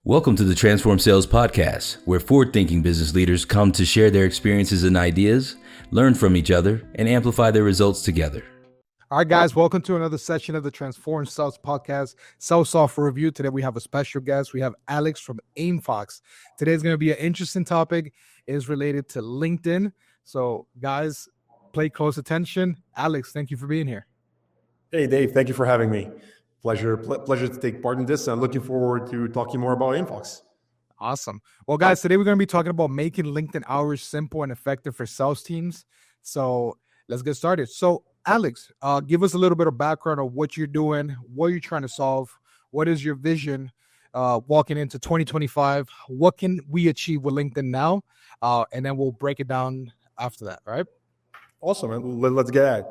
Welcome to the Transform Sales Podcast, where forward-thinking business leaders come to share their experiences and ideas, learn from each other, and amplify their results together. All right, guys, welcome to another session of the Transform Sales Podcast, Sales Software Review. Today, we have a special guest. We have Alex from Aimfox. Today's going to be an interesting topic. It is related to LinkedIn. So, guys, pay close attention. Alex, thank you for being here. Hey, Dave. Thank you for having me. Pleasure to take part in this. I'm looking forward to talking more about Aimfox. Awesome. Well, guys, today we're going to be talking about making LinkedIn hours simple and effective for sales teams. So let's get started. So, Alex, give us a little bit of background of what you're doing, what you're trying to solve, what is your vision walking into 2025, what can we achieve with LinkedIn now, and then we'll break it down after that, right? Awesome, man. Let's get at it.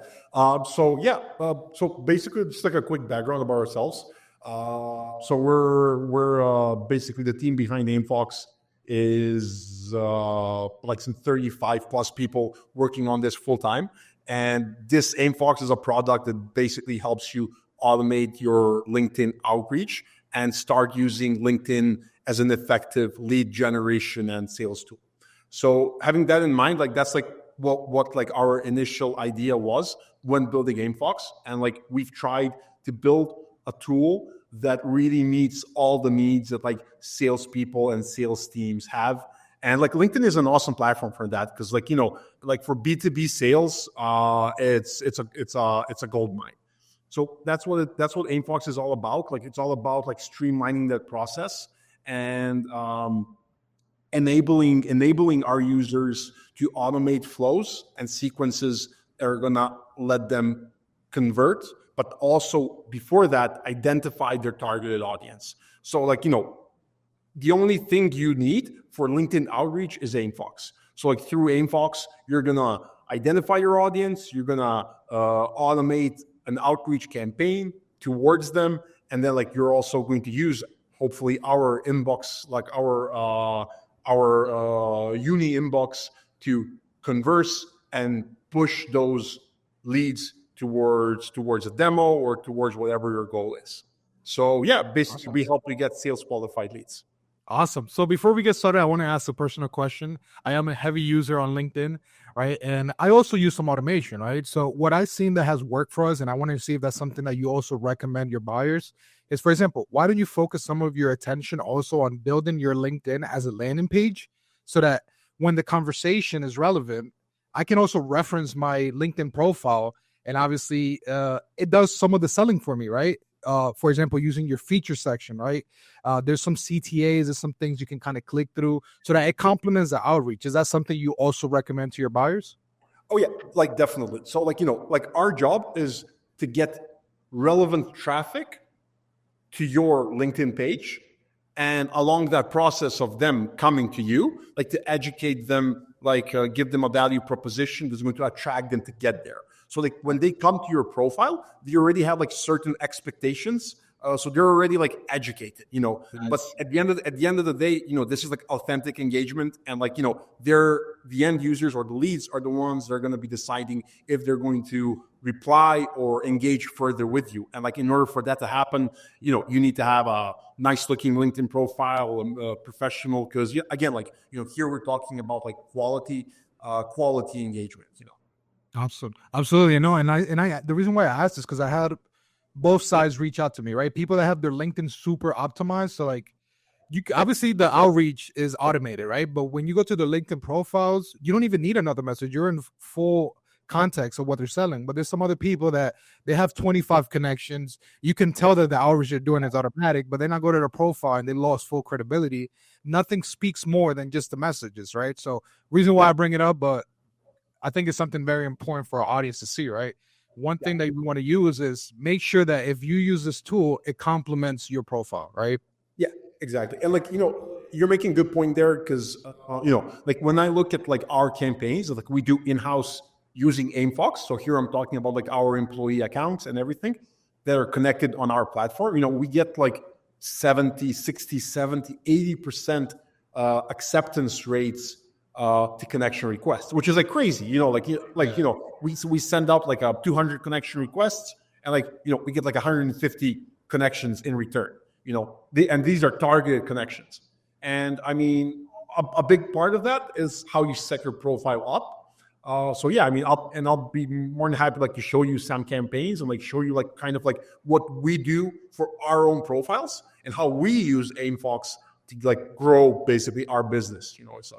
So basically, just like a quick background about ourselves. So we're basically the team behind Aimfox is like some 35 plus people working on this full time. And this Aimfox is a product that basically helps you automate your LinkedIn outreach and start using LinkedIn as an effective lead generation and sales tool. So having that in mind, like that's like what like our initial idea was when building Aimfox. And like we've tried to build a tool that really meets all the needs that like salespeople and sales teams have. And like LinkedIn is an awesome platform for that because like, you know, like for B2B sales, it's a gold mine. So that's what Aimfox is all about. Like it's all about like streamlining that process and enabling our users to automate flows and sequences that are gonna let them convert, but also before that, identify their targeted audience. So like, you know, the only thing you need for LinkedIn outreach is Aimfox. So like through Aimfox, you're gonna identify your audience, you're gonna automate an outreach campaign towards them, and then like you're also going to use hopefully our inbox, like our uni inbox to converse and push those leads towards a demo or towards whatever your goal is. So yeah, basically awesome. We help you get sales qualified leads. Awesome. So before we get started, I want to ask a personal question. I am a heavy user on LinkedIn, right? And I also use some automation, right? So what I've seen that has worked for us, and I want to see if that's something that you also recommend your buyers, is, for example, why don't you focus some of your attention also on building your LinkedIn as a landing page so that when the conversation is relevant, I can also reference my LinkedIn profile. And obviously, it does some of the selling for me, right? For example, using your feature section, right? There's some CTAs, there's some things you can kind of click through so that it complements the outreach. Is that something you also recommend to your buyers? Oh, yeah, like definitely. So like, you know, like our job is to get relevant traffic to your LinkedIn page. And along that process of them coming to you, like to educate them, like give them a value proposition that's going to attract them to get there. So like when they come to your profile, they already have like certain expectations. So they're already like educated, you know. Nice. But at the end of the day, you know, this is like authentic engagement, and like, you know, the end users or the leads are the ones that are going to be deciding if they're going to reply or engage further with you. And like in order for that to happen, you know, you need to have a nice looking LinkedIn profile, professional, because again, like, you know, here we're talking about like quality engagement, you know. Absolutely. You know, and I the reason why I asked is because I had both sides reach out to me, right? People that have their LinkedIn super optimized. So like you obviously the outreach is automated, right? But when you go to the LinkedIn profiles, you don't even need another message. You're in full context of what they're selling. But there's some other people that they have 25 connections. You can tell that the outreach they're doing is automatic, but then I go to their profile and they lost full credibility. Nothing speaks more than just the messages, right? So reason why I bring it up, but I think it's something very important for our audience to see, right? One thing that we want to use is make sure that if you use this tool, it complements your profile, right? Yeah, exactly. And like, you know, you're making a good point there because, you know, like when I look at like our campaigns, like we do in-house using Aimfox. So here I'm talking about like our employee accounts and everything that are connected on our platform. You know, we get like 70, 60, 70, 80% acceptance rates to connection requests, which is like crazy, you know, we send out like 200 connection requests and like, you know, we get like 150 connections in return. and these are targeted connections. And I mean, a big part of that is how you set your profile up. So yeah, I mean, I'll be more than happy to show you some campaigns and show you kind of what we do for our own profiles and how we use Aimfox to grow basically our business. It's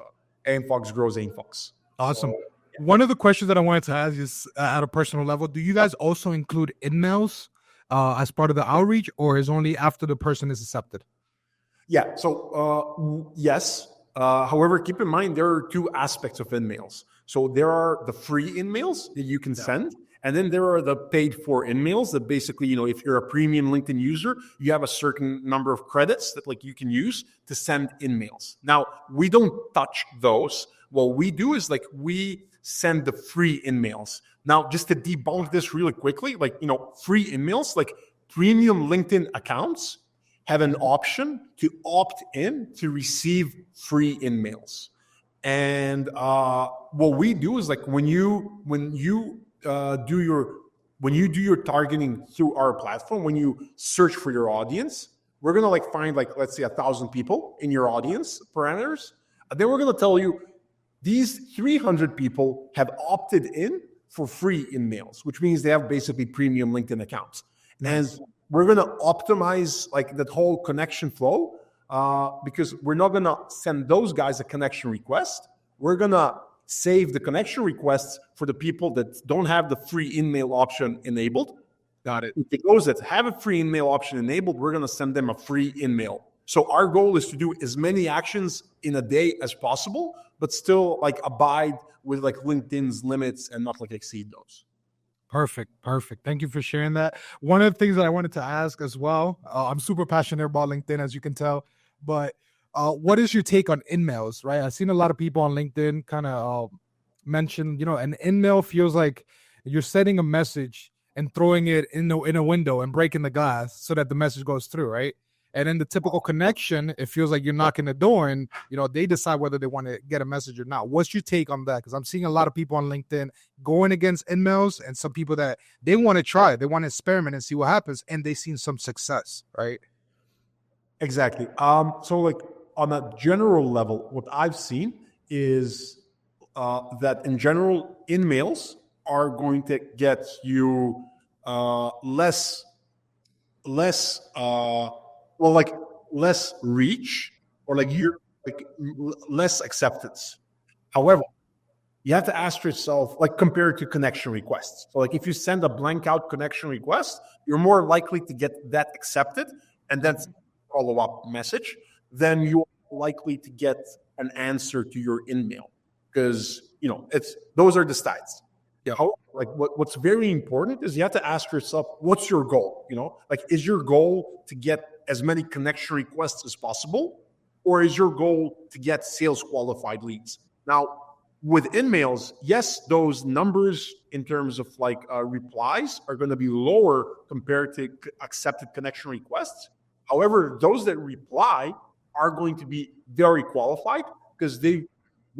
Aimfox grows Aimfox. Awesome. One of the questions that I wanted to ask is at a personal level, do you guys also include in-mails as part of the outreach, or is only after the person is accepted? Yeah. So yes. However, keep in mind, there are two aspects of in-mails. So there are the free in-mails that you can send, and then there are the paid for in-mails that basically, if you're a premium LinkedIn user, you have a certain number of credits that you can use to send in-mails. Now, we don't touch those. What we do is we send the free in-mails. Now, just to debunk this really quickly, free in-mails, premium LinkedIn accounts have an option to opt in to receive free in-mails. And what we do is when you do your targeting through our platform, when you search for your audience, we're gonna find let's say 1,000 people in your audience parameters. And then we're gonna tell you these 300 people have opted in for free in-mails, which means they have basically premium LinkedIn accounts. And we're gonna optimize that whole connection flow. Because we're not going to send those guys a connection request. We're going to save the connection requests for the people that don't have the free in-mail option enabled. Got it. For those that have a free in-mail option enabled, we're going to send them a free in-mail. So our goal is to do as many actions in a day as possible, but still abide with LinkedIn's limits and not exceed those. Perfect. Thank you for sharing that. One of the things that I wanted to ask as well, I'm super passionate about LinkedIn, as you can tell. But what is your take on in-mails, right? I've seen a lot of people on LinkedIn kind of mention, an in-mail feels like you're sending a message and throwing it in a window and breaking the glass so that the message goes through, right? And in the typical connection, it feels like you're knocking the door and, they decide whether they want to get a message or not. What's your take on that? Because I'm seeing a lot of people on LinkedIn going against in-mails and some people that they want to try, they want to experiment and see what happens. And they've seen some success, right? Exactly. So on a general level, what I've seen is that in general, in-mails are going to get you less reach or less acceptance. However, you have to ask yourself, compared to connection requests. So if you send a blank out connection request, you're more likely to get that accepted and then follow-up message, then you're likely to get an answer to your in-mail because those are the stats. Yeah. What's very important is you have to ask yourself, what's your goal? Is your goal to get as many connection requests as possible, or is your goal to get sales qualified leads? Now, with in-mails, yes, those numbers in terms of replies are going to be lower compared to accepted connection requests. However, those that reply are going to be very qualified because they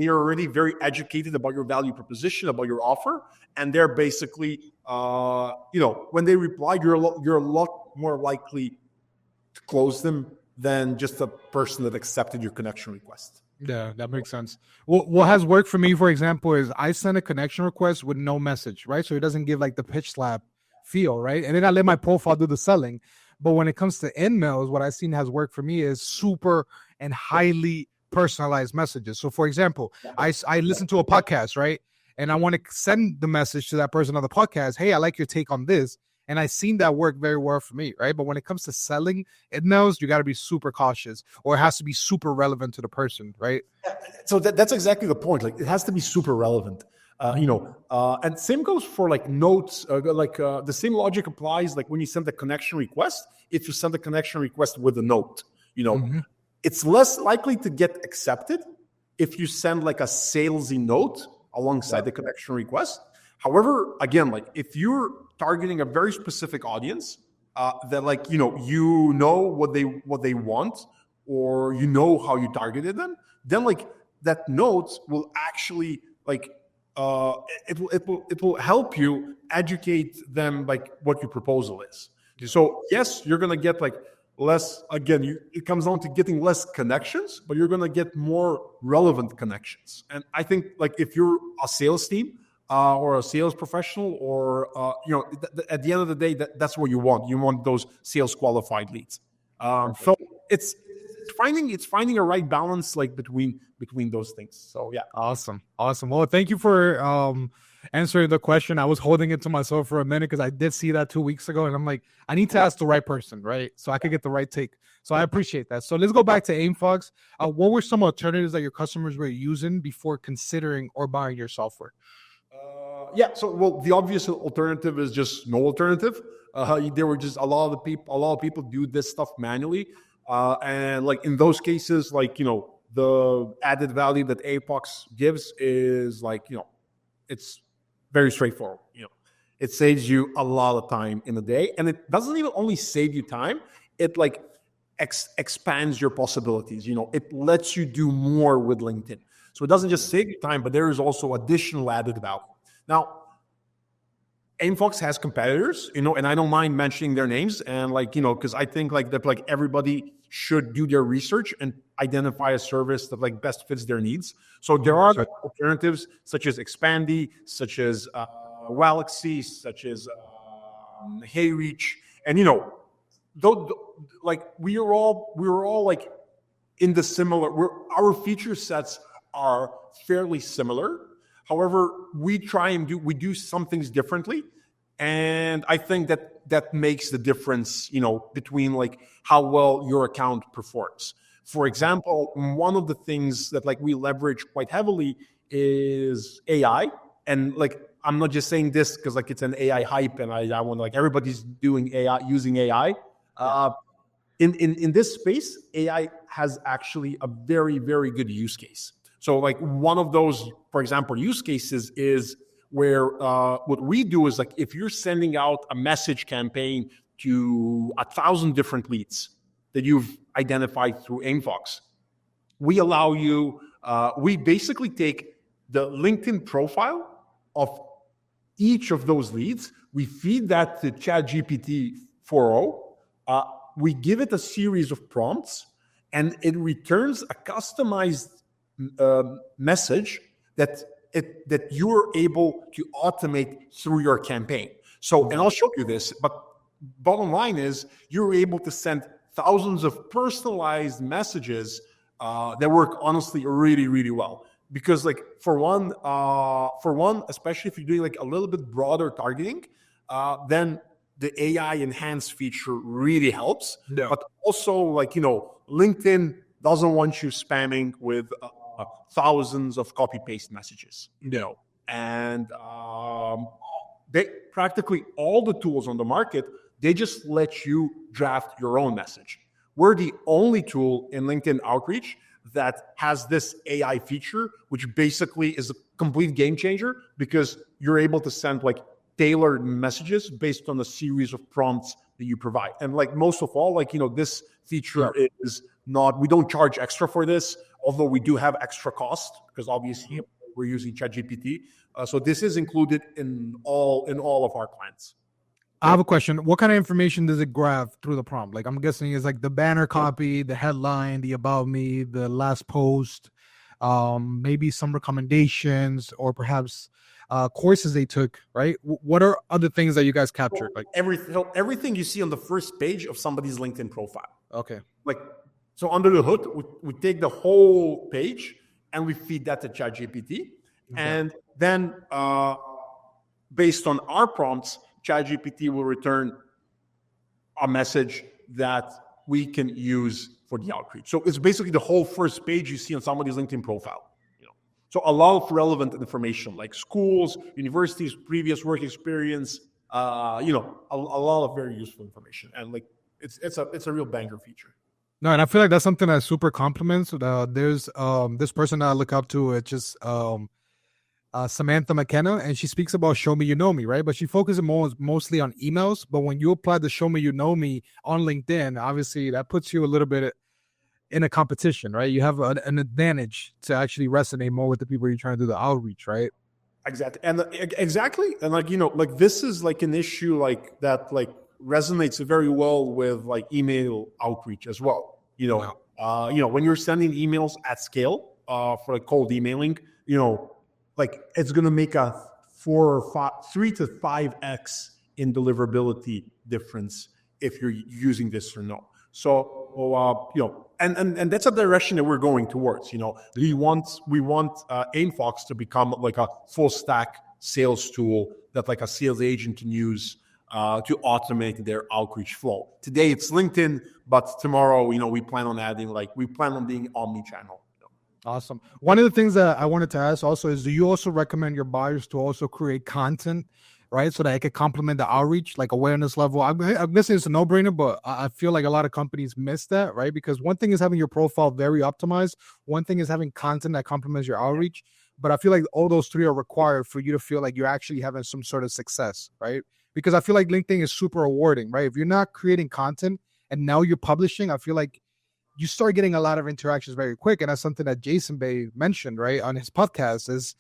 are already very educated about your value proposition, about your offer, and they're basically, when they reply, you're a lot more likely to close them than just a person that accepted your connection request. Yeah, that makes sense. What has worked for me, for example, is I send a connection request with no message, right? So it doesn't give the pitch slap feel, right? And then I let my profile do the selling. But when it comes to in-mails, what I've seen has worked for me is super and highly personalized messages. So for example, I listen to a podcast, right? And I want to send the message to that person on the podcast, hey, I like your take on this. And I've seen that work very well for me, right? But when it comes to selling in-mails, you got to be super cautious, or it has to be super relevant to the person, right? So that's exactly the point. It has to be super relevant. And same goes for notes. The same logic applies when you send a connection request. If you send a connection request with a note, it's less likely to get accepted if you send a salesy note alongside the connection request. However, again, if you're targeting a very specific audience that what they want, or how you targeted them, then that note will actually it will help you educate them what your proposal is. So yes, you're gonna get less, again, it comes down to getting less connections, but you're going to get more relevant connections. And I think like if you're a sales team or a sales professional or, at the end of the day, that's what you want. You want those sales qualified leads. So it's finding a right balance like between those things. So yeah. Awesome. Well, thank you for answering the question. I was holding it to myself for a minute because I did see that 2 weeks ago, and I'm like, I need to ask the right person, right? So I could get the right take. So I appreciate that. So let's go back to Aimfox. What were some alternatives that your customers were using before considering or buying your software? So the obvious alternative is just no alternative. There were just a lot of people do this stuff manually, and like in those cases, like the added value that Aimfox gives is like it's very straightforward. It saves you a lot of time in a day, and it doesn't even only save you time. It like expands your possibilities. It lets you do more with LinkedIn. So it doesn't just save you time, but there is also additional added value. Now, Aimfox has competitors, and I don't mind mentioning their names, and because I think that everybody should do their research and identify a service that best fits their needs. So there are alternatives such as Expandy, such as Galaxy, such as HeyReach, and we were all in the similar. Our feature sets are fairly similar. However, we do some things differently. And I think that makes the difference, between how well your account performs. For example, one of the things that we leverage quite heavily is AI. And I'm not just saying this because it's an AI hype and I want everybody's doing AI, using AI. In this space, AI has actually a very, very good use case. So one of those, for example, use cases is where what we do is if you're sending out a message campaign to 1,000 different leads that you've identified through Aimfox, we allow you, we basically take the LinkedIn profile of each of those leads, we feed that to ChatGPT 4.0, we give it a series of prompts, and it returns a customized message that you're able to automate through your campaign. So, and I'll show you this, but bottom line is you're able to send thousands of personalized messages that work honestly really, really well. Because for one, especially if you're doing a little bit broader targeting, then the AI enhanced feature really helps. Yeah. But also LinkedIn doesn't want you spamming with thousands of copy paste messages. And they practically all the tools on the market, they just let you draft your own message. We're the only tool in LinkedIn Outreach that has this AI feature, which basically is a complete game changer because you're able to send tailored messages based on a series of prompts that you provide. And most of all, this feature is not, we don't charge extra for this, although we do have extra cost because obviously we're using ChatGPT. So this is included in all of our plans. I have a question. What kind of information does it grab through the prompt? I'm guessing it's the banner copy, the headline, the about me, the last post, maybe some recommendations or perhaps courses they took, right? What are other things that you guys captured? Everything you see on the first page of somebody's LinkedIn profile. Okay. So under the hood, we take the whole page and we feed that to ChatGPT. Okay. And then based on our prompts, ChatGPT will return a message that we can use for the outreach. So it's basically the whole first page you see on somebody's LinkedIn profile. So a lot of relevant information like schools, universities, previous work experience, a lot of very useful information. And it's a real banger feature. No, and I feel that's something that super complements. There's this person that I look up to. It's just Samantha McKenna, and she speaks about Show Me You Know Me, right? But she focuses mostly on emails. But when you apply the Show Me You Know Me on LinkedIn, obviously that puts you a little bit in a competition, right? You have an advantage to actually resonate more with the people you're trying to do the outreach, right? Exactly. And exactly. And this is an issue that resonates very well with like email outreach as well. When you're sending emails at scale for like cold emailing, like it's going to make a 3 to 5x in deliverability difference if you're using this or no. So, and that's a direction that we're going towards. We want Aimfox to become like a full stack sales tool that like a sales agent can use to automate their outreach flow. Today it's LinkedIn, but tomorrow, we plan on being omni-channel. Awesome. One of the things that I wanted to ask also is, do you also recommend your buyers to also create content, right? So that it could complement the outreach, like awareness level. I'm guessing it's a no-brainer, but I feel like a lot of companies miss that, right? Because one thing is having your profile very optimized. One thing is having content that complements your outreach. But I feel like all those three are required for you to feel like you're actually having some sort of success, right? Because I feel like LinkedIn is super rewarding, right? If you're not creating content and now you're publishing, I feel like you start getting a lot of interactions very quick. And that's something that Jason Bay mentioned, right, on his podcast, is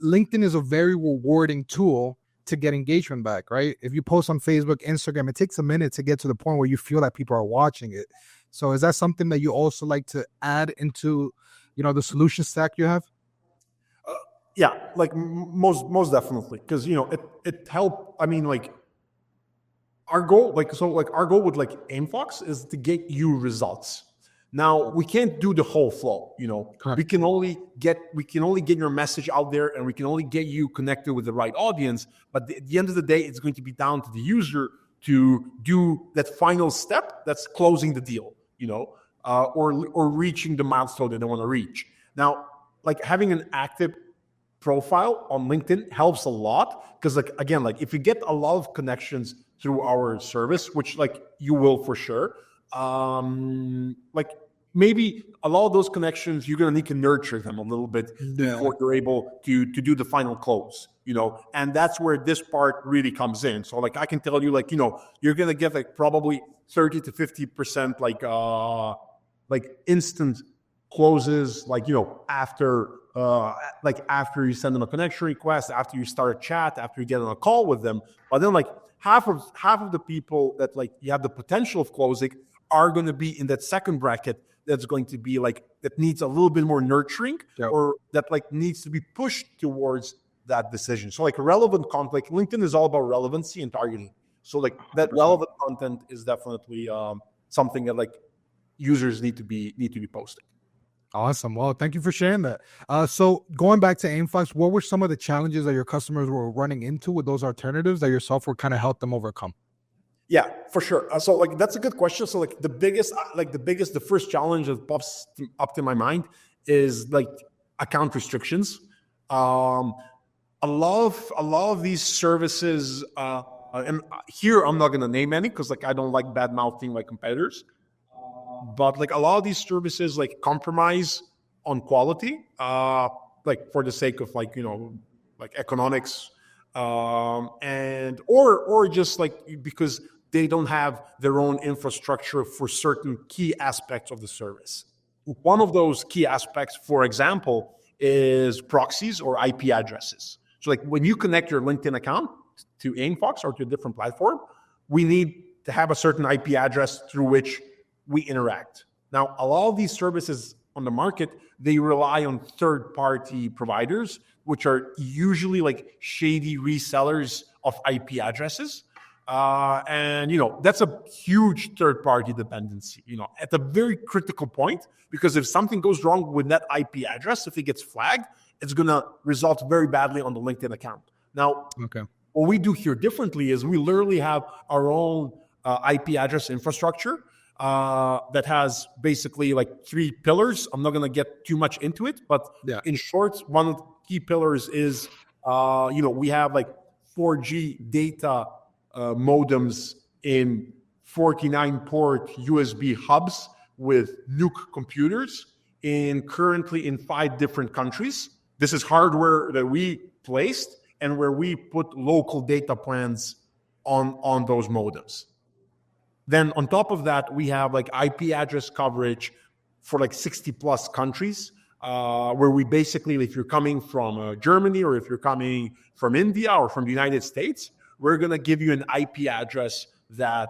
LinkedIn is a very rewarding tool to get engagement back, right? If you post on Facebook, Instagram, it takes a minute to get to the point where you feel that people are watching it. So is that something that you also like to add into, the solution stack you have? Yeah, like most definitely, because it helped. I mean, like our goal with like Aimfox is to get you results. Now we can't do the whole flow. Correct. We can only get your message out there, and we can only get you connected with the right audience. But at the end of the day, it's going to be down to the user to do that final step. That's closing the deal, or reaching the milestone that they want to reach. Now, like having an active profile on LinkedIn helps a lot, because if you get a lot of connections through our service, which like you will for sure, maybe a lot of those connections, you're going to need to nurture them a little bit before you're able to do the final close, and that's where this part really comes in. So like I can tell you, you're going to get like probably 30 to 50% like instant closes, after you send them a connection request, after you start a chat, after you get on a call with them. But then like half of the people that like you have the potential of closing are going to be in that second bracket that's going to be like, that needs a little bit more nurturing, or that like needs to be pushed towards that decision. So like relevant content, like LinkedIn is all about relevancy and targeting. So like that relevant content is definitely something that like users need to be posting. Awesome. Well, thank you for sharing that. So going back to Aimfox, what were some of the challenges that your customers were running into with those alternatives that your software kind of helped them overcome? Yeah, for sure. So like that's a good question. So like the first challenge that pops up to my mind is like account restrictions. A lot of these services, and here I'm not going to name any because like I don't like bad mouthing my competitors. But like a lot of these services like compromise on quality, like for the sake of like economics, and or just like because they don't have their own infrastructure for certain key aspects of the service. One of those key aspects, for example, is proxies or IP addresses. So like when you connect your LinkedIn account to Aimfox or to a different platform, we need to have a certain IP address through which we interact. Now, a lot of these services on the market, they rely on third-party providers, which are usually like shady resellers of IP addresses. And that's a huge third-party dependency, at a very critical point, because if something goes wrong with that IP address, if it gets flagged, it's going to result very badly on the LinkedIn account. Now, what we do here differently is we literally have our own IP address infrastructure that has basically like 3 pillars. I'm not going to get too much into it, but in short, one of the key pillars is, we have like 4G data modems in 49 port USB hubs with Nuke computers currently in 5 different countries. This is hardware that we placed and where we put local data plans on those modems. Then on top of that, we have like IP address coverage for like 60 plus countries, where we basically, if you're coming from Germany or if you're coming from India or from the United States, we're going to give you an IP address that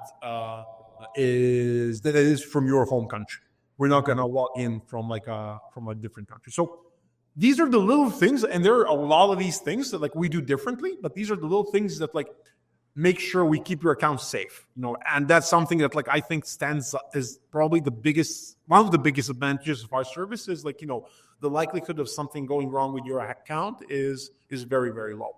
is from your home country. We're not going to log in from a different country. So these are the little things, and there are a lot of these things that like we do differently, but these are the little things that like make sure we keep your account safe, and that's something that like I think stands is probably one of the biggest advantages of our service is like, the likelihood of something going wrong with your account is very, very low.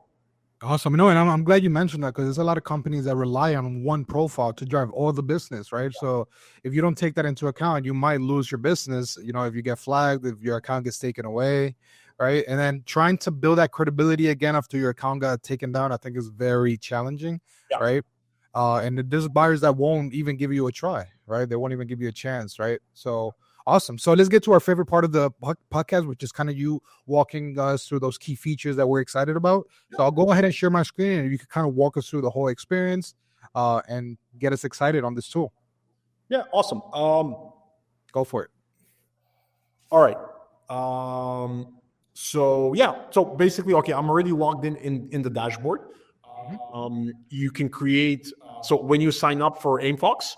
Awesome. And I'm glad you mentioned that, because there's a lot of companies that rely on one profile to drive all the business, right? So if you don't take that into account, you might lose your business, if you get flagged, if your account gets taken away, right? And then trying to build that credibility again after your account got taken down, I think is very challenging, right? And there's buyers that won't even give you a try, right? They won't even give you a chance, right? So awesome. So let's get to our favorite part of the podcast, which is kind of you walking us through those key features that we're excited about. So I'll go ahead and share my screen, and you can kind of walk us through the whole experience and get us excited on this tool. Yeah, awesome. Go for it. All right. So basically, okay, I'm already logged in the dashboard. You can create. So when you sign up for Aimfox,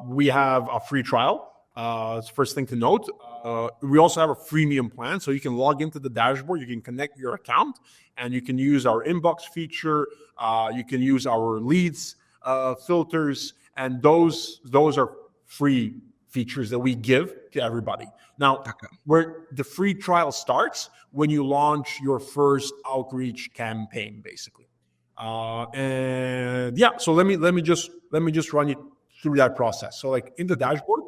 we have a free trial. It's the first thing to note. We also have a freemium plan, so you can log into the dashboard, you can connect your account, and you can use our inbox feature. You can use our leads filters, and those are free features that we give to everybody. Now, where the free trial starts when you launch your first outreach campaign, basically. So let me just run you through that process. So like in the dashboard,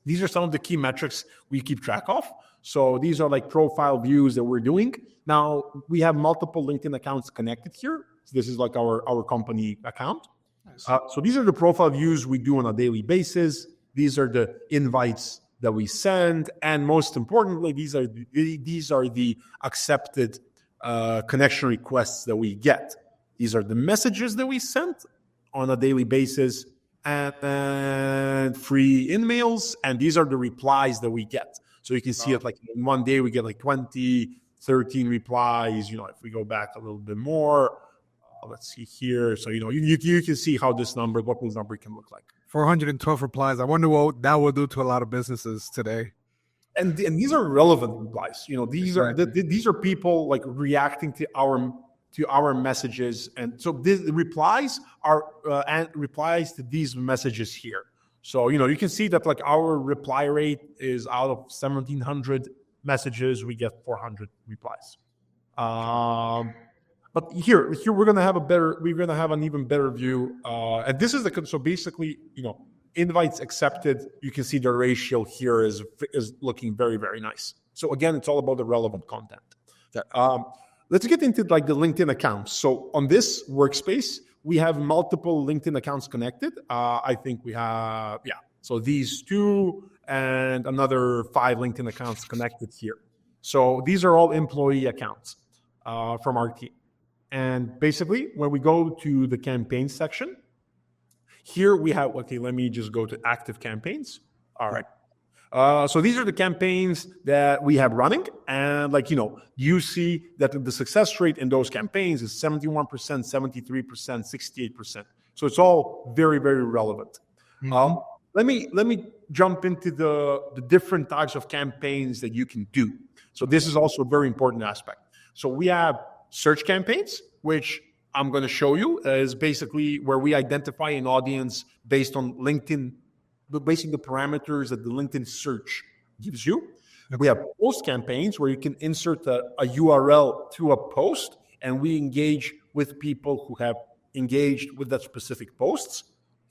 these are some of the key metrics we keep track of. So these are like profile views that we're doing. Now we have multiple LinkedIn accounts connected here. So this is like our company account. Nice. So these are the profile views we do on a daily basis. These are the invites that we send, and most importantly, these are the accepted connection requests that we get. These are the messages that we send on a daily basis, and free emails, and these are the replies that we get. So you can see it like in one day we get like 13 replies. If we go back a little bit more, let's see here. So you can see how what this number can look like. 412 replies. I wonder what that will do to a lot of businesses today. And these are relevant replies. These are people like reacting to our messages, and so the replies are and replies to these messages here. So you can see that like our reply rate is out of 1,700 messages, we get 400 replies. But here we're gonna have an even better view. And this is so basically invites accepted. You can see the ratio here is looking very, very nice. So again, it's all about the relevant content. Let's get into like the LinkedIn accounts. So on this workspace, we have multiple LinkedIn accounts connected. I think we have, so these two and another 5 LinkedIn accounts connected here. So these are all employee accounts from our team. And basically, when we go to the campaign section, here we have, let me just go to active campaigns. All right. So these are the campaigns that we have running, and you see that the success rate in those campaigns is 71%, 73%, 68%. So it's all very, very relevant. Mm-hmm. Let me jump into the different types of campaigns that you can do. So this is also a very important aspect. So we have search campaigns, which I'm going to show you, is basically where we identify an audience based on LinkedIn, based on the parameters that the LinkedIn search gives you. Okay. We have post campaigns where you can insert a URL to a post, and we engage with people who have engaged with that specific posts.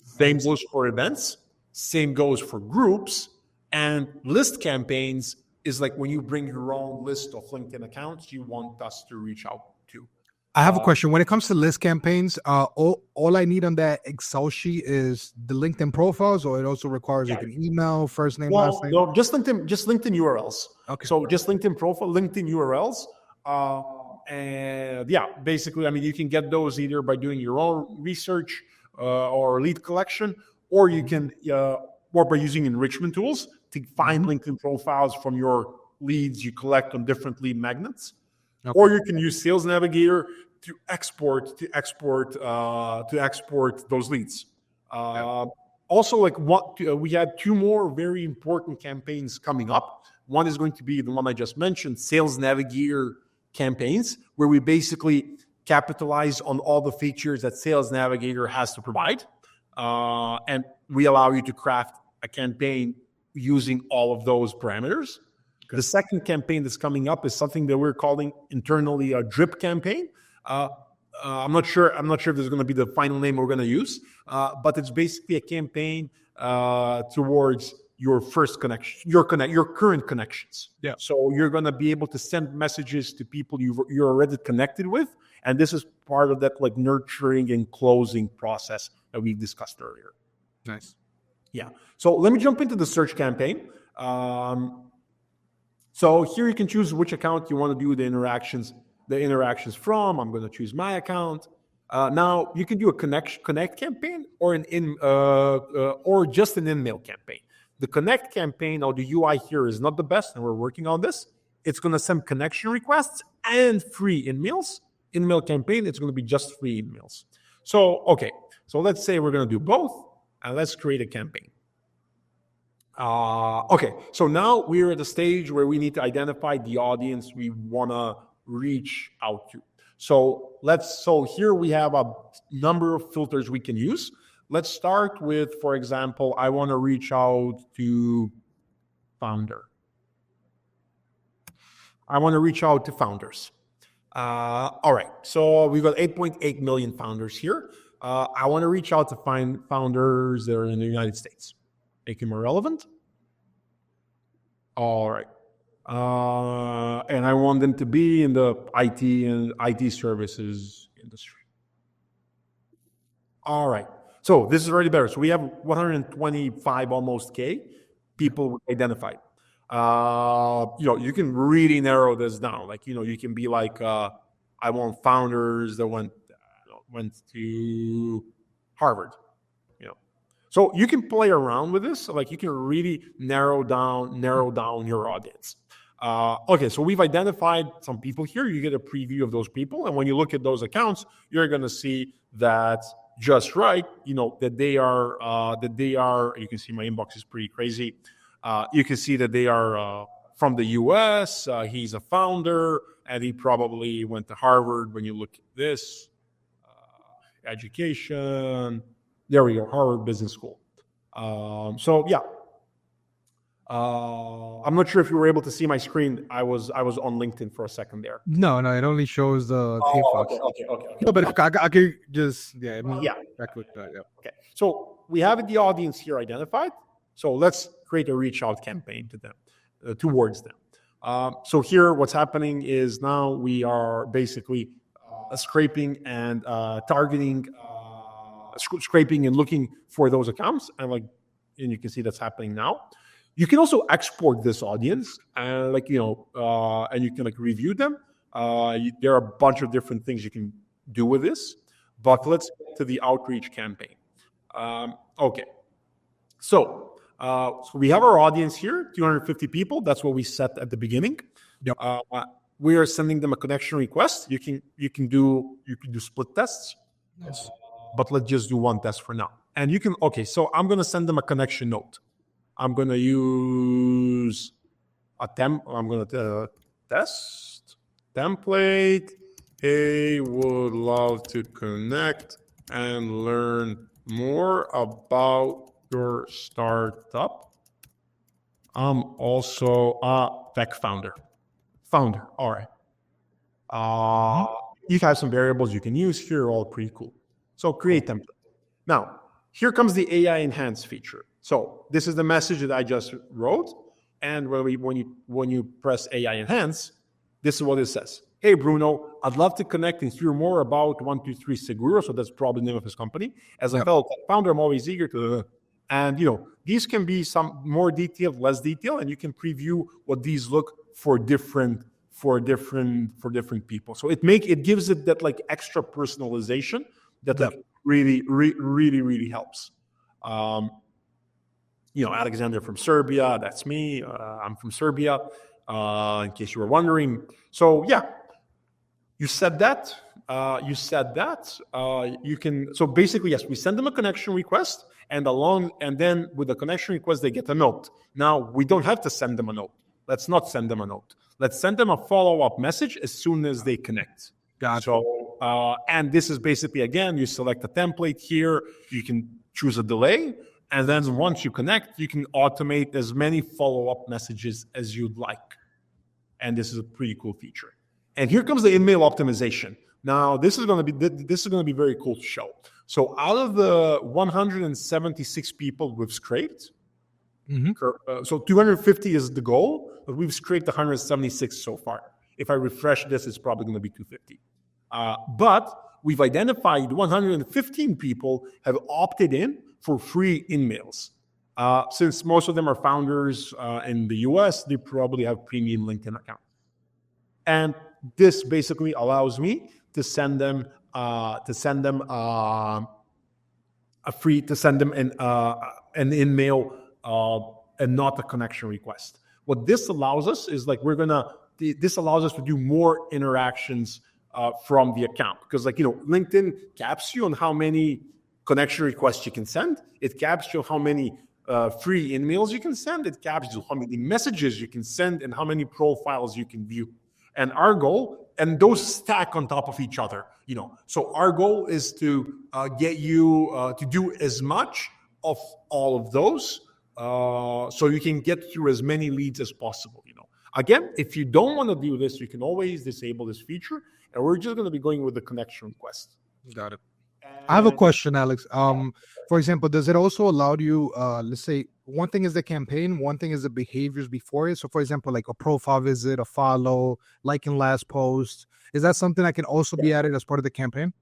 Same goes for events. Same goes for groups. And list campaigns is like when you bring your own list of LinkedIn accounts you want us to reach out to. I have a question. When it comes to list campaigns, all I need on that Excel sheet is the LinkedIn profiles, or it also requires like an email, first name, last name? No, just LinkedIn URLs. Okay. So just LinkedIn profile, LinkedIn URLs. And basically, you can get those either by doing your own research or lead collection, or you can, or by using enrichment tools to find LinkedIn profiles from your leads you collect on different lead magnets. Okay. Or you can use Sales Navigator to export those leads. Also, like we had two more very important campaigns coming up. One is going to be the one I just mentioned, Sales Navigator campaigns, where we basically capitalize on all the features that Sales Navigator has to provide. And we allow you to craft a campaign using all of those parameters. Okay. The second campaign that's coming up is something that we're calling internally a drip campaign. I'm not sure if there's going to be the final name we're going to use, but it's basically a campaign towards your first connection, your current connections. Yeah. So you're going to be able to send messages to people you're already connected with, and this is part of that like nurturing and closing process that we discussed earlier. Nice. Yeah. So let me jump into the search campaign. So here you can choose which account you want to do the interactions from. I'm going to choose my account. Now you can do a connect campaign or or just an in-mail campaign. The connect campaign or the UI here is not the best, and we're working on this. It's going to send connection requests and free in-mails. In-mail campaign, it's going to be just free in-mails. So, okay. So let's say we're going to do both, and let's create a campaign. Okay. So now we're at the stage where we need to identify the audience we want to reach out to. So here we have a number of filters we can use. Let's start with, for example, I want to reach out to founder. I want to reach out to founders. All right. So we've got 8.8 million founders here. I want to reach out to find founders that are in the United States. Make it more relevant. All right. And I want them to be in the IT and IT services industry. All right. So this is already better. So we have 125 almost K people identified. You can really narrow this down. Like, you can be like, I want founders that went to Harvard. So you can play around with this. Like, you can really narrow down your audience. Okay, so we've identified some people here. You get a preview of those people, and when you look at those accounts, you're going to see that just right. That they are. You can see my inbox is pretty crazy. You can see that they are from the U.S. He's a founder, and he probably went to Harvard. When you look at this, education. There we go, Harvard Business School. So yeah, I'm not sure if you were able to see my screen. I was on LinkedIn for a second there. No, it only shows the Aimfox. Okay. No, but if I could just back with that. Yeah. Okay. So we have the audience here identified. So let's create a reach out campaign to them, towards them. So here, what's happening is now we are basically scraping and targeting. Scraping and looking for those accounts, and you can see that's happening now. You can also export this audience, and and you can review them. There are a bunch of different things you can do with this, but let's get to the outreach campaign. Okay, so we have our audience here, 250 people. That's what we set at the beginning. Yep. We are sending them a connection request. You can do split tests. Yes. But let's just do one test for now. And so I'm going to send them a connection note. I'm going to use I'm going to test template. Hey, would love to connect and learn more about your startup. I'm also a tech founder. All right. You have some variables you can use here, all pretty cool. So create template. Now, here comes the AI enhance feature. So this is the message that I just wrote. And when you press AI enhance, this is what it says. Hey, Bruno, I'd love to connect and hear more about 123 Seguro. So that's probably the name of his company. As a fellow founder, I'm always eager to, and these can be some more detailed, less detailed, and you can preview what these look for different people. So it gives it that extra personalization that really helps. Alexander from Serbia, that's me. I'm from Serbia, in case you were wondering. So yeah, You said that. You can. So basically, yes, we send them a connection request, and then with the connection request, they get a note. Now we don't have to send them a note. Let's not send them a note. Let's send them a follow-up message as soon as they connect. Gotcha. So, and this is basically, again, you select a template here. You can choose a delay, and then once you connect, you can automate as many follow-up messages as you'd like. And this is a pretty cool feature. And here comes the email optimization. Now, this is going to be very cool to show. So, out of the 176 people we've scraped, so 250 is the goal, but we've scraped 176 so far. If I refresh this, it's probably going to be 250. But we've identified 115 people have opted in for free emails. Since most of them are founders in the US, they probably have premium LinkedIn account. And this basically allows me to send them an email and not a connection request. What this allows us is this allows us to do more interactions from the account, because LinkedIn caps you on how many connection requests you can send. It caps you how many free emails you can send. It caps you how many messages you can send and how many profiles you can view. And our goal, and those stack on top of each other, So our goal is to get you to do as much of all of those, so you can get through as many leads as possible. Again, if you don't want to do this, you can always disable this feature, and we're just going to be going with the connection request. Got it. I have a question, Alex. For example, does it also allow you, let's say, one thing is the campaign, one thing is the behaviors before it. So, for example, like a profile visit, a follow, liking last post. Is that something that can also be added as part of the campaign?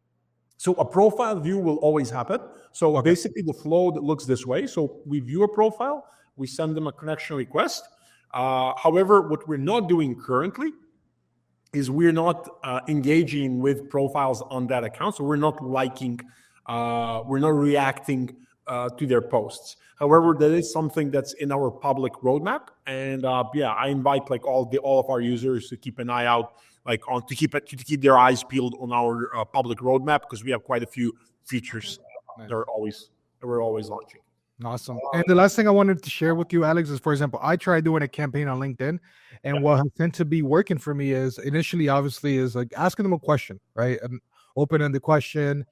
So a profile view will always happen. So basically the flow that looks this way. So we view a profile, we send them a connection request. However, what we're not doing currently is we're not engaging with profiles on that account. So we're not liking, we're not reacting to their posts. However, that is something that's in our public roadmap. And I invite all of our users to keep an eye out, to keep their eyes peeled on our public roadmap, because we have quite a few features that we're always launching. Awesome. And the last thing I wanted to share with you, Alex, is, for example, I tried doing a campaign on LinkedIn, and what has tended to be working for me is initially, obviously, is like asking them a question, right? An open-ended question,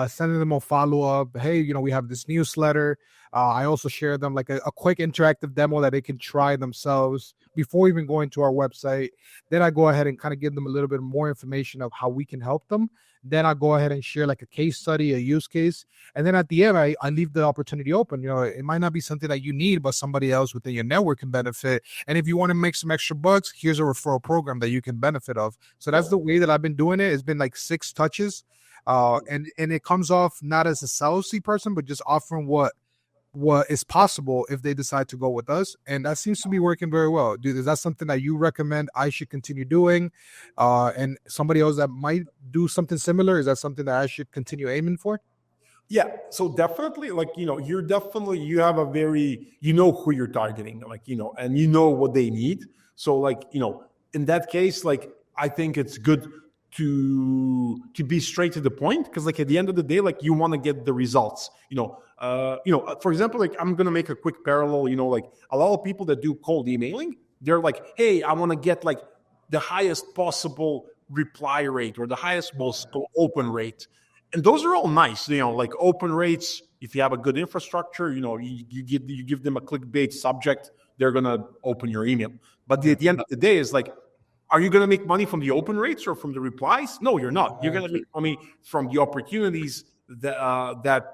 sending them a follow-up. Hey, we have this newsletter. I also share them like a quick interactive demo that they can try themselves before even going to our website. Then I go ahead and kind of give them a little bit more information of how we can help them. Then I go ahead and share like a case study, a use case. And then at the end, I leave the opportunity open. It might not be something that you need, but somebody else within your network can benefit. And if you want to make some extra bucks, here's a referral program that you can benefit of. So that's the way that I've been doing it. It's been like 6 touches. And it comes off not as a salesy person, but just offering what is possible if they decide to go with us. And that seems to be working very well. Dude, is that something that you recommend I should continue doing? And somebody else that might do something similar, is that something that I should continue aiming for? Yeah, so definitely, you have a very, who you're targeting, and what they need. So in that case, I think it's good to be straight to the point, because at the end of the day, you want to get the results. For example, I'm gonna make a quick parallel. A lot of people that do cold emailing, they're like, hey, I want to get the highest possible reply rate or the highest possible open rate. And those are all nice, open rates. If you have a good infrastructure, you give them a clickbait subject, they're gonna open your email. But at the end of the day, is are you going to make money from the open rates or from the replies? No, you're not. You're going to make money from the opportunities that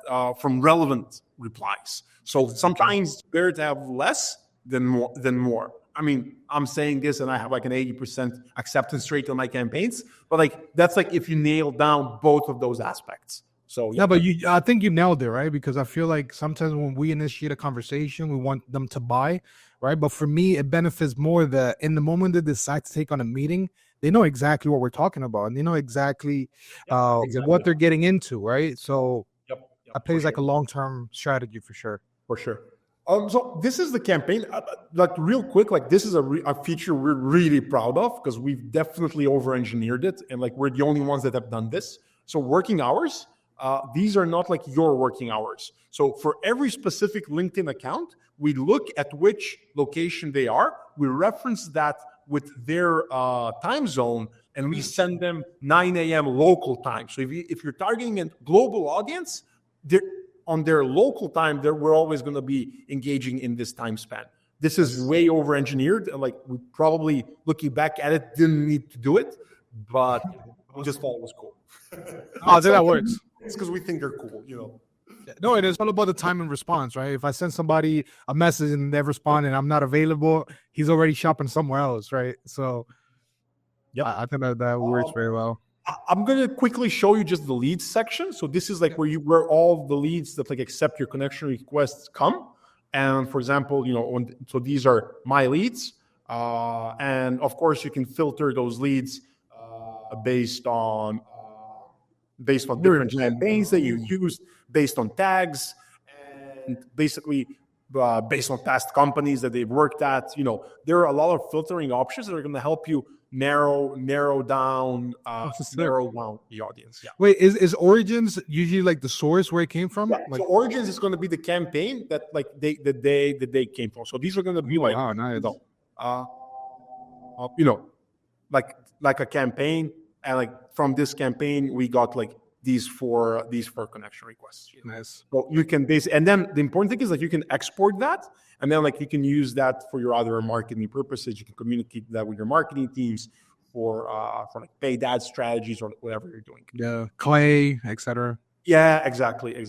from relevant replies. So sometimes it's better to have less than more. I mean, I'm saying this and I have an 80% acceptance rate on my campaigns, but that's if you nail down both of those aspects. So yeah, but I think you nailed it, right? Because I feel like sometimes when we initiate a conversation, we want them to buy, right? But for me, it benefits more that in the moment they decide to take on a meeting, they know exactly what we're talking about, and they know exactly what they're getting into, right? So that plays like a long-term strategy for sure. For sure. So this is the campaign. Like real quick, like this is a feature we're really proud of because we've definitely over-engineered it, and like we're the only ones that have done this. So working hours, these are not like your working hours. So for every specific LinkedIn account, we look at which location they are. We reference that with their time zone, and we send them 9 a.m. local time. So if you're targeting a global audience, on their local time, we're always going to be engaging in this time span. This is way over engineered, and like we probably, looking back at it, didn't need to do it, but we just thought it was cool. I think that works. It's because we think they're cool, you know. No, it is all about the time and response, right? If I send somebody a message and they respond and I'm not available, he's already shopping somewhere else, right? So Yep. I think that works very well. I'm going to quickly show you just the leads section. So this is like where all the leads that like accept your connection requests come. And for example, you know, so these are my leads. And of course you can filter those leads based on different campaigns that you use, based on tags, and basically based on past companies that they've worked at. You know, there are a lot of filtering options that are going to help you narrow down the audience. Yeah. Wait, is Origins usually like the source where it came from? Yeah. Like, So Origins is going to be the campaign that like they came from. So these are going to be like, wow, nice. you know, like a campaign, and like from this campaign we got like these four connection requests. Nice. So you can and then the important thing is that you can export that, and then like you can use that for your other marketing purposes. You can communicate that with your marketing teams for like paid ad strategies or whatever you're doing. Yeah, Clay, etc. Yeah, exactly. You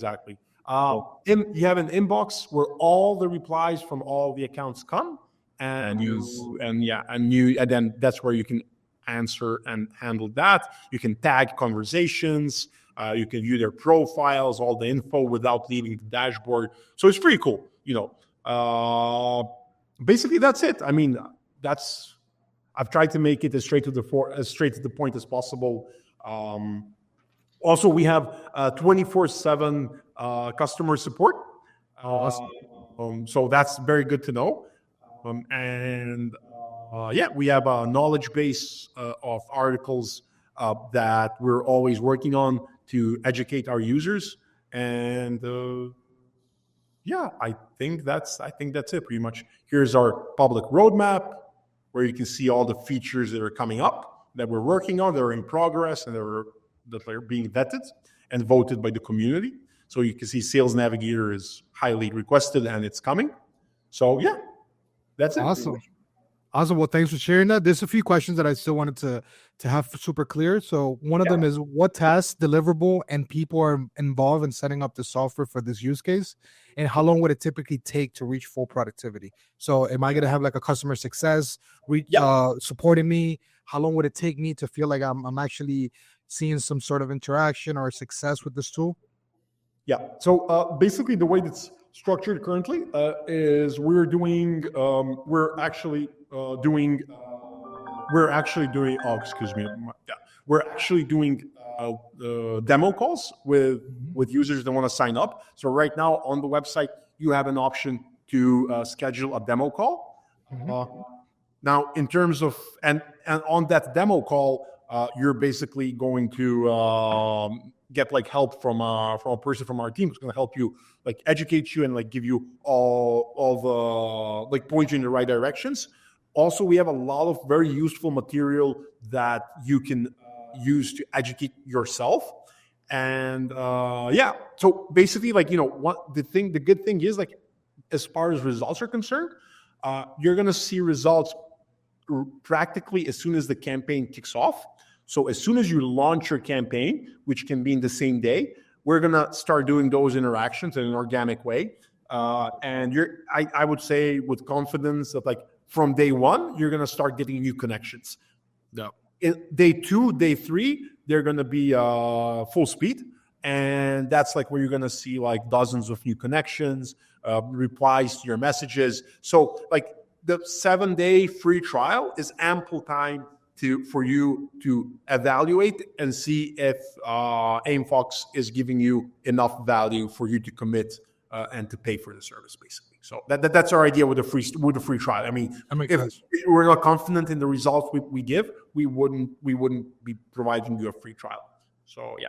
have an inbox where all the replies from all the accounts come, and then that's where you can answer and handle that. You can tag conversations. You can view their profiles, all the info without leaving the dashboard. So it's pretty cool. You know, basically that's it. I mean, I've tried to make it as straight to the point as possible. Also, we have 24/7 customer support. So that's very good to know. We have a knowledge base of articles that we're always working on to educate our users. And I think that's it pretty much. Here's our public roadmap where you can see all the features that are coming up that we're working on, that are in progress, and that are being vetted and voted by the community. So you can see Sales Navigator is highly requested and it's coming. So yeah, that's it. Awesome. Well, thanks for sharing that. There's a few questions that I still wanted to have super clear. So one of them is, what tasks, deliverable, and people are involved in setting up the software for this use case? And how long would it typically take to reach full productivity? So am I going to have like a customer success supporting me? How long would it take me to feel like I'm actually seeing some sort of interaction or success with this tool? Yeah. So basically the way that's structured currently is we're actually doing demo calls with users that want to sign up. So right now on the website, you have an option to schedule a demo call. Now, in terms of and on that demo call, you're basically going to get like help from a person from our team who's going to help you, like educate you and like give you all the like point you in the right directions. Also, we have a lot of very useful material that you can use to educate yourself. And so basically, like, you know, the good thing is, like, as far as results are concerned, you're going to see results practically as soon as the campaign kicks off. So as soon as you launch your campaign, which can be in the same day, we're going to start doing those interactions in an organic way. And I would say with confidence that, like, from day one, you're going to start getting new connections. Yeah. In day 2, day 3, they're going to be full speed. And that's like where you're going to see like dozens of new connections, replies to your messages. So like the 7-day free trial is ample time for you to evaluate and see if Aimfox is giving you enough value for you to commit and to pay for the service, basically. So that's our idea with the free trial. I mean, That makes if sense. we're not confident in the results we give, we wouldn't be providing you a free trial. So yeah.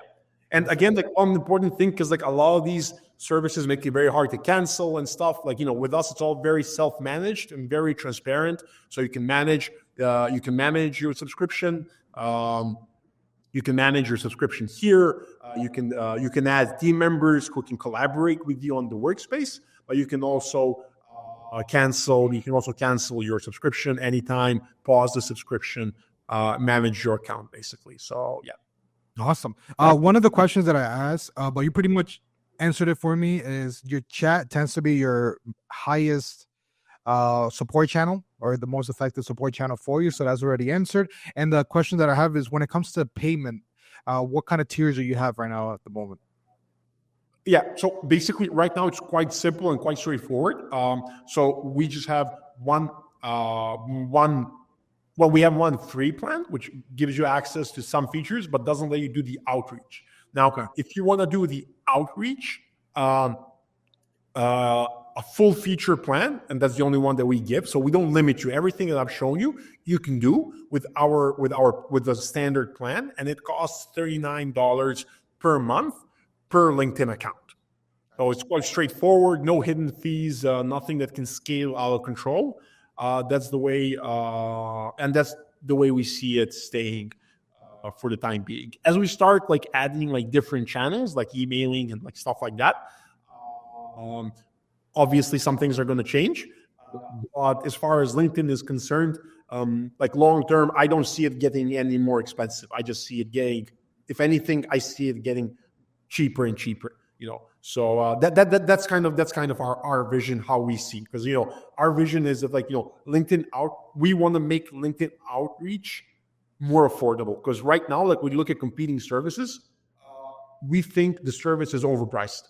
And again, like one important thing, because like a lot of these services make it very hard to cancel and stuff. Like, with us, it's all very self-managed and very transparent. So you can manage your subscription. You can manage your subscription here. You can add team members who can collaborate with you on the workspace. But you can also cancel. You can also cancel your subscription anytime. Pause the subscription. Manage your account, basically. So yeah. Awesome. One of the questions that I asked, but you pretty much answered it for me, is your chat tends to be your highest support channel, or the most effective support channel for you. So that's already answered. And the question that I have is, when it comes to payment, what kind of tiers do you have right now at the moment? Yeah, so basically right now it's quite simple and quite straightforward. So we just have we have one free plan, which gives you access to some features, but doesn't let you do the outreach. Now, if you want to do the outreach, a full feature plan, and that's the only one that we give. So we don't limit you. Everything that I've shown you, you can do with the standard plan, and it costs $39 per month per LinkedIn account. So it's quite straightforward, no hidden fees, nothing that can scale out of control. That's the way, and that's the way we see it staying for the time being. As we start like adding like different channels, like emailing and like stuff like that, obviously some things are going to change. But as far as LinkedIn is concerned, like long term, I don't see it getting any more expensive. I just see it getting, if anything, I see it getting cheaper and cheaper. So that's kind of our vision, how we see, because our vision is that LinkedIn we want to make LinkedIn outreach more affordable, because right now, like when you look at competing services, we think the service is overpriced.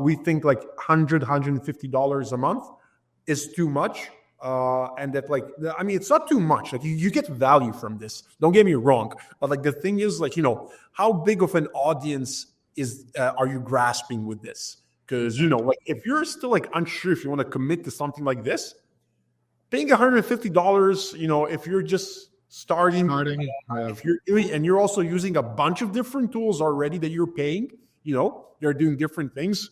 We think like $150 a month is too much, and that it's not too much. Like you get value from this. Don't get me wrong, but like the thing is, like how big of an audience are you grasping with this? Because like if you're still like unsure if you want to commit to something like this, paying $150, if you're just starting, if you're also using a bunch of different tools already that you're paying, you're doing different things.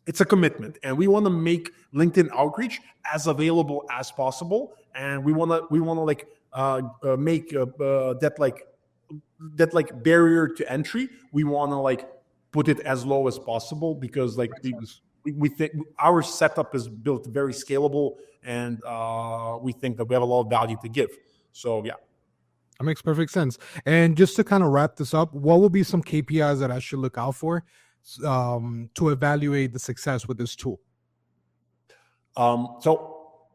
It's a commitment, and we want to make LinkedIn outreach as available as possible, and we want to make that barrier to entry. We want to put it as low as possible, because we think our setup is built very scalable, and we think that we have a lot of value to give. So yeah. That makes perfect sense. And just to kind of wrap this up, what will be some KPIs that I should look out for to evaluate the success with this tool? So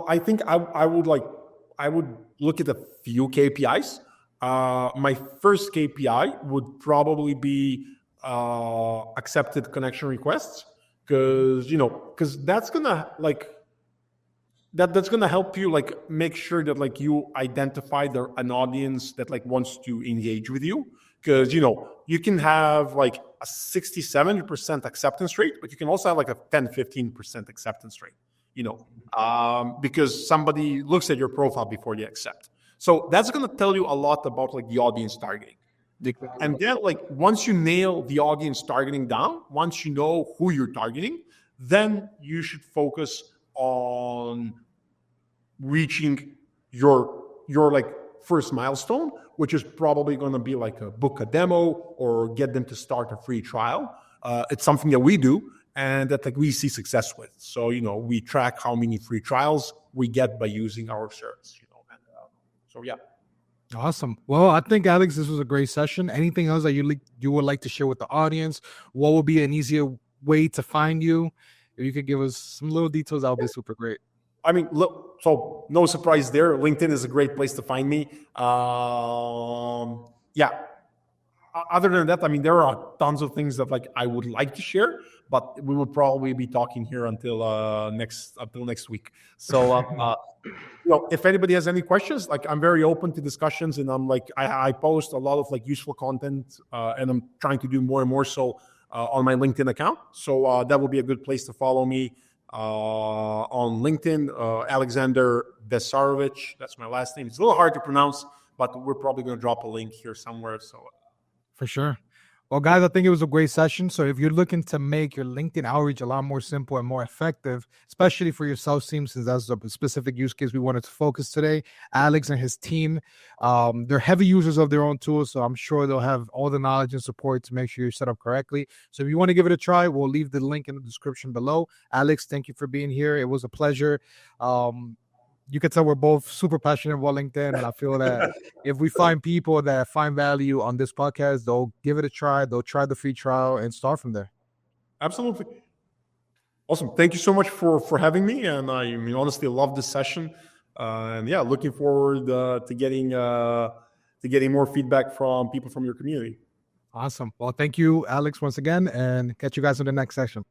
I think I would look at a few KPIs. My first KPI would probably be accepted connection requests, because that's gonna that's gonna help you make sure that you identify an audience that wants to engage with you, because you can have a 60-70% acceptance rate, but you can also have a 10-15% acceptance rate, because somebody looks at your profile before they accept. So that's going to tell you a lot about the audience targeting. And then once you nail the audience targeting down, once you know who you're targeting, then you should focus on reaching your first milestone, which is probably going to be book a demo or get them to start a free trial. It's something that we do and that we see success with. So, we track how many free trials we get by using our service. So yeah. Awesome. Well, I think, Alex, this was a great session. Anything else that you would like to share with the audience? What would be an easier way to find you? If you could give us some little details, that would be super great. I mean, look, so no surprise there. LinkedIn is a great place to find me. Yeah. Other than that, I mean, there are tons of things that I would like to share, but we will probably be talking here until next week. So, if anybody has any questions, I'm very open to discussions, and I'm I post a lot of useful content, and I'm trying to do more and more. So, on my LinkedIn account. So that will be a good place to follow me on LinkedIn. Alexander Vesarovich. That's my last name. It's a little hard to pronounce, but we're probably going to drop a link here somewhere. So For sure. Well, guys, I think it was a great session. So if you're looking to make your LinkedIn outreach a lot more simple and more effective, especially for your sales team, since that's a specific use case we wanted to focus today, Alex and his team, they're heavy users of their own tools. So I'm sure they'll have all the knowledge and support to make sure you're set up correctly. So if you want to give it a try, we'll leave the link in the description below. Alex, thank you for being here. It was a pleasure. You can tell we're both super passionate about LinkedIn, and I feel that if we find people that find value on this podcast, they'll give it a try. They'll try the free trial and start from there. absolutely. Awesome. Thank you so much for having me. And I honestly love this session. And yeah, looking forward to getting more feedback from people from your community. Awesome. Well, thank you, Alex, once again, and catch you guys in the next session.